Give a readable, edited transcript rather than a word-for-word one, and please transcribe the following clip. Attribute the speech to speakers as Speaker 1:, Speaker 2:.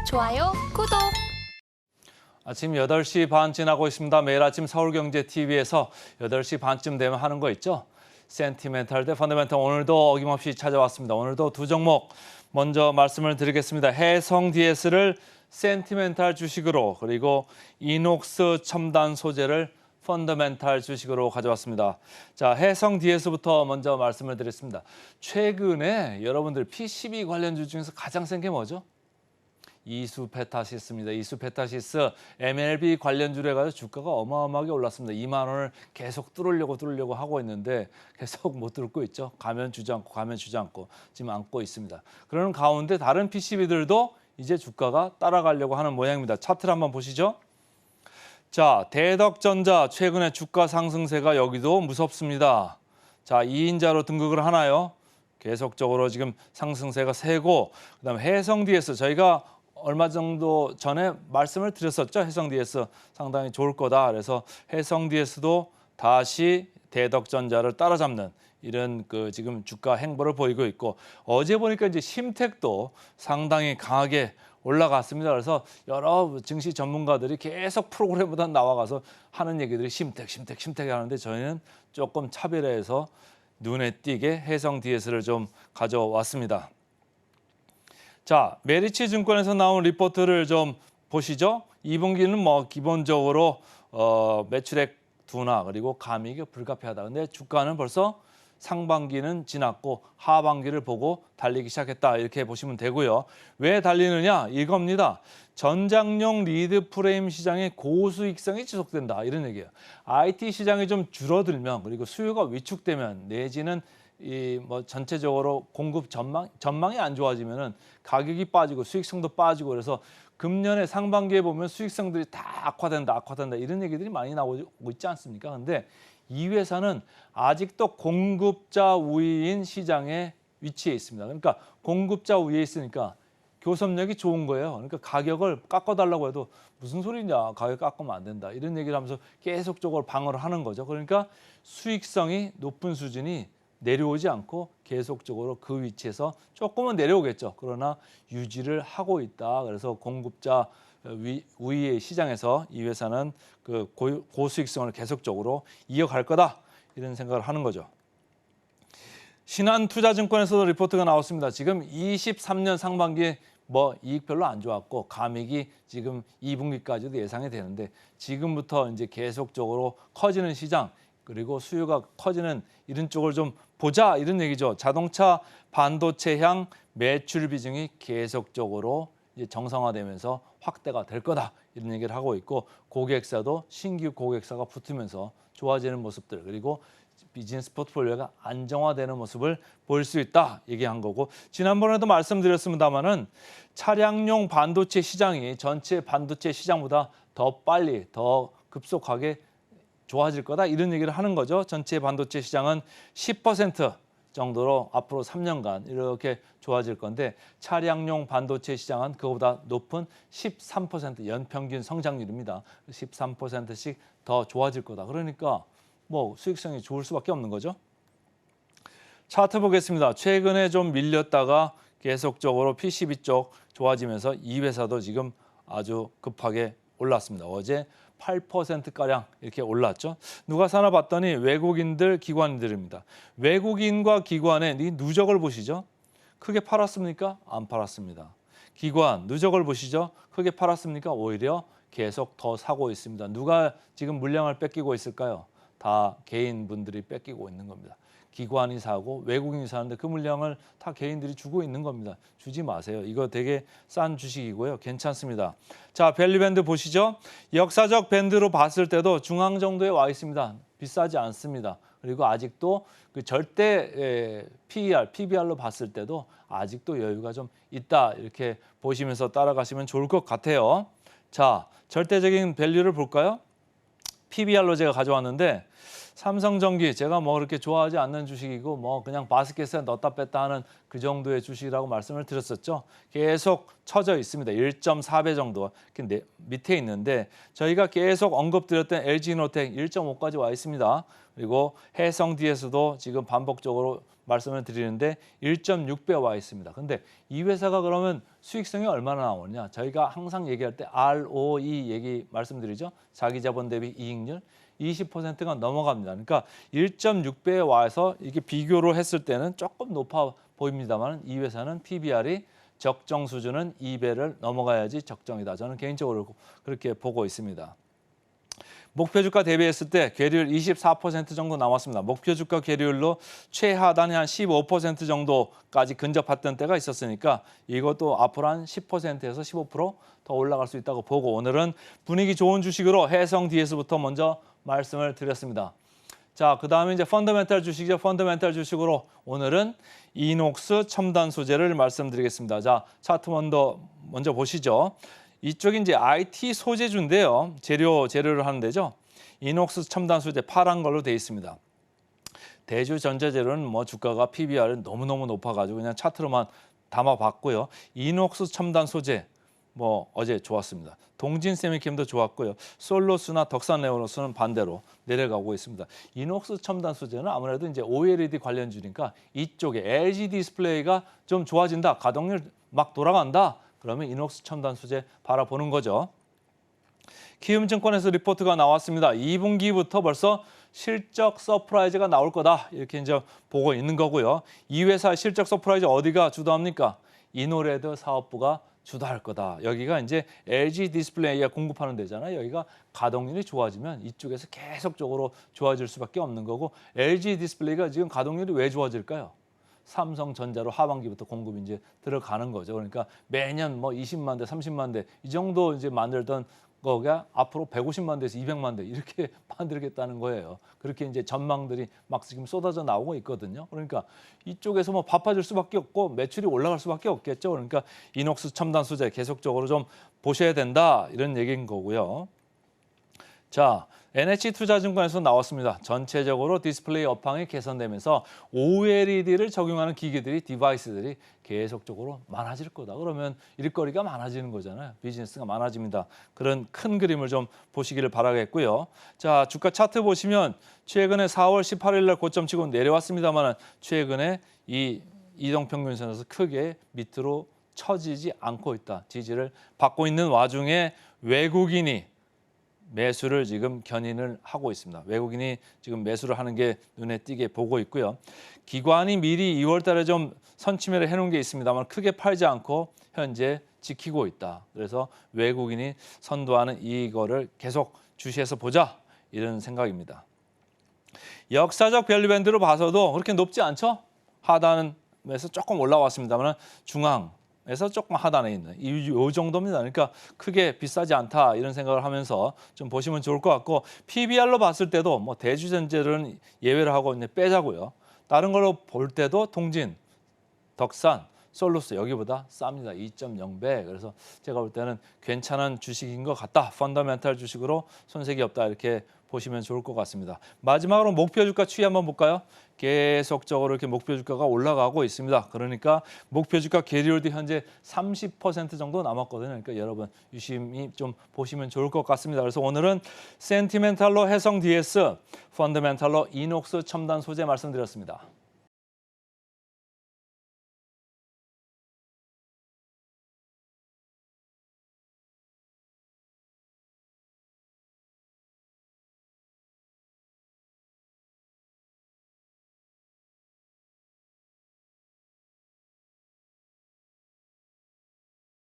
Speaker 1: 좋아요, 구독.
Speaker 2: 아침 8시 반 지나고 있습니다. 매일 아침 서울경제TV에서 8시 반쯤 되면 하는 거 있죠? 센티멘탈 대 펀더멘탈, 오늘도 어김없이 찾아왔습니다. 오늘도 두 종목 먼저 말씀을 드리겠습니다. 해성DS를 센티멘탈 주식으로, 그리고 이녹스 첨단 소재를 펀더멘탈 주식으로 가져왔습니다. 자, 해성DS부터 먼저 말씀을 드리겠습니다. 최근에 여러분들 PCB 관련 주 중에서 가장 센 게 뭐죠? 이수페타시스입니다. 이수페타시스 MLB 관련주로 해가지고 주가가 어마어마하게 올랐습니다. 2만 원을 계속 뚫으려고 하고 있는데 계속 못 뚫고 있죠. 가면 주저앉고 지금 앉고 있습니다. 그러는 가운데 다른 PCB들도 이제 주가가 따라가려고 하는 모양입니다. 차트를 한번 보시죠. 자, 대덕전자 최근에 주가 상승세가 여기도 무섭습니다. 자, 2인자로 등극을 하나요? 계속적으로 지금 상승세가 세고, 그다음에 해성DS 저희가 얼마 정도 전에 말씀을 드렸었죠. 해성DS 상당히 좋을 거다. 그래서 해성DS도 다시 대덕전자를 따라잡는 이런 지금 주가 행보를 보이고 있고, 어제 보니까 이제 심택도 상당히 강하게 올라갔습니다. 그래서 여러 증시 전문가들이 계속 프로그램보다 나와가서 하는 얘기들이 심택 하는데, 저희는 조금 차별화해서 눈에 띄게 해성DS를 좀 가져왔습니다. 자, 메리츠 증권에서 나온 리포트를 좀 보시죠. 2분기는 뭐 기본적으로 매출액 둔화 그리고 감익이 불가피하다. 근데 주가는 벌써 상반기는 지났고 하반기를 보고 달리기 시작했다, 이렇게 보시면 되고요. 왜 달리느냐? 이겁니다. 전장용 리드 프레임 시장의 고수익성이 지속된다, 이런 얘기예요. IT 시장이 좀 줄어들면, 그리고 수요가 위축되면, 내지는 전체적으로 공급 전망이 안 좋아지면은 가격이 빠지고 수익성도 빠지고, 그래서 금년에 상반기에 보면 수익성들이 다 악화된다 이런 얘기들이 많이 나오고 있지 않습니까? 근데 이 회사는 아직도 공급자 우위인 시장에 위치해 있습니다. 그러니까 공급자 우위에 있으니까 교섭력이 좋은 거예요. 그러니까 가격을 깎아달라고 해도 무슨 소리냐, 가격 깎으면 안 된다, 이런 얘기를 하면서 계속적으로 방어를 하는 거죠. 그러니까 수익성이 높은 수준이 내려오지 않고 계속적으로 그 위치에서 조금은 내려오겠죠. 그러나 유지를 하고 있다. 그래서 공급자 우위의 시장에서 이 회사는 고수익성을 계속적으로 이어갈 거다, 이런 생각을 하는 거죠. 신한투자증권에서도 리포트가 나왔습니다. 지금 23년 상반기에 이익 별로 안 좋았고 감익이 지금 2분기까지도 예상이 되는데, 지금부터 이제 계속적으로 커지는 시장 그리고 수요가 커지는 이런 쪽을 좀 보자, 이런 얘기죠. 자동차 반도체향 매출 비중이 계속적으로 이제 정상화되면서 확대가 될 거다, 이런 얘기를 하고 있고, 고객사도 신규 고객사가 붙으면서 좋아지는 모습들, 그리고 비즈니스 포트폴리오가 안정화되는 모습을 보일 수 있다, 얘기한 거고, 지난번에도 말씀드렸습니다마는 차량용 반도체 시장이 전체 반도체 시장보다 더 빨리 더 급속하게 좋아질 거다, 이런 얘기를 하는 거죠. 전체 반도체 시장은 10% 정도로 앞으로 3년간 이렇게 좋아질 건데, 차량용 반도체 시장은 그거보다 높은 13% 연평균 성장률입니다. 13%씩 더 좋아질 거다. 그러니까 수익성이 좋을 수밖에 없는 거죠. 차트 보겠습니다. 최근에 좀 밀렸다가 계속적으로 PCB 쪽 좋아지면서 이 회사도 지금 아주 급하게 올랐습니다. 어제 8%가량 이렇게 올랐죠. 누가 사나 봤더니 외국인들, 기관들입니다. 외국인과 기관의 누적을 보시죠. 크게 팔았습니까? 안 팔았습니다. 기관, 누적을 보시죠. 크게 팔았습니까? 오히려 계속 더 사고 있습니다. 누가 지금 물량을 뺏기고 있을까요? 다 개인분들이 뺏기고 있는 겁니다. 기관이 사고 외국인이 사는데 그 물량을 다 개인들이 주고 있는 겁니다. 주지 마세요. 이거 되게 싼 주식이고요. 괜찮습니다. 자, 밸류밴드 보시죠. 역사적 밴드로 봤을 때도 중앙 정도에 와 있습니다. 비싸지 않습니다. 그리고 아직도 절대 PBR로 봤을 때도 아직도 여유가 좀 있다, 이렇게 보시면서 따라가시면 좋을 것 같아요. 자, 절대적인 밸류를 볼까요? PBR로 제가 가져왔는데, 삼성전기 제가 뭐 그렇게 좋아하지 않는 주식이고 뭐 그냥 바스켓에 넣었다 뺐다 하는 그 정도의 주식이라고 말씀을 드렸었죠. 계속 처져 있습니다. 1.4배 정도 이렇게 밑에 있는데 저희가 계속 언급드렸던 LG노텍 1.5까지 와 있습니다. 그리고 해성DS도 지금 반복적으로 말씀을 드리는데 1.6배 와 있습니다. 근데 이 회사가 그러면 수익성이 얼마나 나오느냐? 저희가 항상 얘기할 때 ROE 얘기 말씀드리죠. 자기 자본 대비 이익률 20%가 넘어갑니다. 그러니까 1.6배에 와서 이게 비교로 했을 때는 조금 높아 보입니다만 이 회사는 PBR이 적정 수준은 2배를 넘어가야지 적정이다. 저는 개인적으로 그렇게 보고 있습니다. 목표 주가 대비했을 때 계리율 24% 정도 남았습니다. 목표 주가 계리율로 최하단이 한 15% 정도까지 근접했던 때가 있었으니까 이것도 앞으로 한 10%에서 15%더 올라갈 수 있다고 보고 오늘은 분위기 좋은 주식으로 해성DS부터 먼저 말씀을 드렸습니다. 자, 그다음에 이제 펀더멘탈 주식이죠. 펀더멘탈 주식으로 오늘은 이녹스 첨단 소재를 말씀드리겠습니다. 자, 차트 먼저 보시죠. 이쪽이 이제 IT 소재주인데요. 재료를 하는 데죠. 이녹스 첨단 소재 파란 걸로 되어 있습니다. 대주 전자재료는 뭐 주가가 PBR은 너무너무 높아가지고 그냥 차트로만 담아봤고요. 이녹스 첨단 소재 뭐 어제 좋았습니다. 동진 세미캠도 좋았고요. 솔로스나 덕산 네오로스는 반대로 내려가고 있습니다. 이녹스 첨단 소재는 아무래도 이제 OLED 관련주니까 이쪽에 LG 디스플레이가 좀 좋아진다. 가동률 막 돌아간다. 그러면 이녹스 첨단 소재 바라보는 거죠. 키움증권에서 리포트가 나왔습니다. 2분기부터 벌써 실적 서프라이즈가 나올 거다. 이렇게 이제 보고 있는 거고요. 이 회사 실적 서프라이즈 어디가 주도합니까? 이노레드 사업부가 주도할 거다. 여기가 이제 LG 디스플레이가 공급하는 데잖아요. 여기가 가동률이 좋아지면 이쪽에서 계속적으로 좋아질 수밖에 없는 거고 LG 디스플레이가 지금 가동률이 왜 좋아질까요? 삼성전자로 하반기부터 공급이 이제 들어가는 거죠. 그러니까 매년 뭐 20만 대, 30만 대 이 정도 이제 만들던 거가 앞으로 150만 대에서 200만 대 이렇게 만들겠다는 거예요. 그렇게 이제 전망들이 막 지금 쏟아져 나오고 있거든요. 그러니까 이쪽에서 뭐 바빠질 수밖에 없고 매출이 올라갈 수밖에 없겠죠. 그러니까 이녹스 첨단 소재 계속적으로 좀 보셔야 된다 이런 얘기인 거고요. 자, NH투자증권에서 나왔습니다. 전체적으로 디스플레이 업황이 개선되면서 OLED를 적용하는 기기들이 디바이스들이 계속적으로 많아질 거다. 그러면 일거리가 많아지는 거잖아요. 비즈니스가 많아집니다. 그런 큰 그림을 좀 보시기를 바라겠고요. 자, 주가 차트 보시면 최근에 4월 18일 날 고점 치고 내려왔습니다만 최근에 이 이동평균선에서 크게 밑으로 처지지 않고 있다. 지지를 받고 있는 와중에 외국인이 매수를 지금 견인을 하고 있습니다. 외국인이 지금 매수를 하는 게 눈에 띄게 보고 있고요. 기관이 미리 2월 달에 좀 선침해를 해놓은 게 있습니다만 크게 팔지 않고 현재 지키고 있다. 그래서 외국인이 선도하는 이거를 계속 주시해서 보자 이런 생각입니다. 역사적 밸류밴드로 봐서도 그렇게 높지 않죠? 하단에서 조금 올라왔습니다만 중앙에서 조금 하단에 있는 이 정도입니다. 그러니까 크게 비싸지 않다 이런 생각을 하면서 좀 보시면 좋을 것 같고 PBR로 봤을 때도 뭐 대주전제는 예외를 하고 이제 빼자고요. 다른 걸로 볼 때도 통진, 덕산, 솔루스 여기보다 쌉니다. 2.0배. 그래서 제가 볼 때는 괜찮은 주식인 것 같다. 펀더멘탈 주식으로 손색이 없다 이렇게 보시면 좋을 것 같습니다. 마지막으로 목표 주가 추이 한번 볼까요? 계속적으로 이렇게 목표 주가가 올라가고 있습니다. 그러니까 목표 주가 계리율도 현재 30% 정도 남았거든요. 그러니까 여러분 유심히 좀 보시면 좋을 것 같습니다. 그래서 오늘은 센티멘탈로 해성DS, 펀더멘탈로 이녹스 첨단 소재 말씀드렸습니다.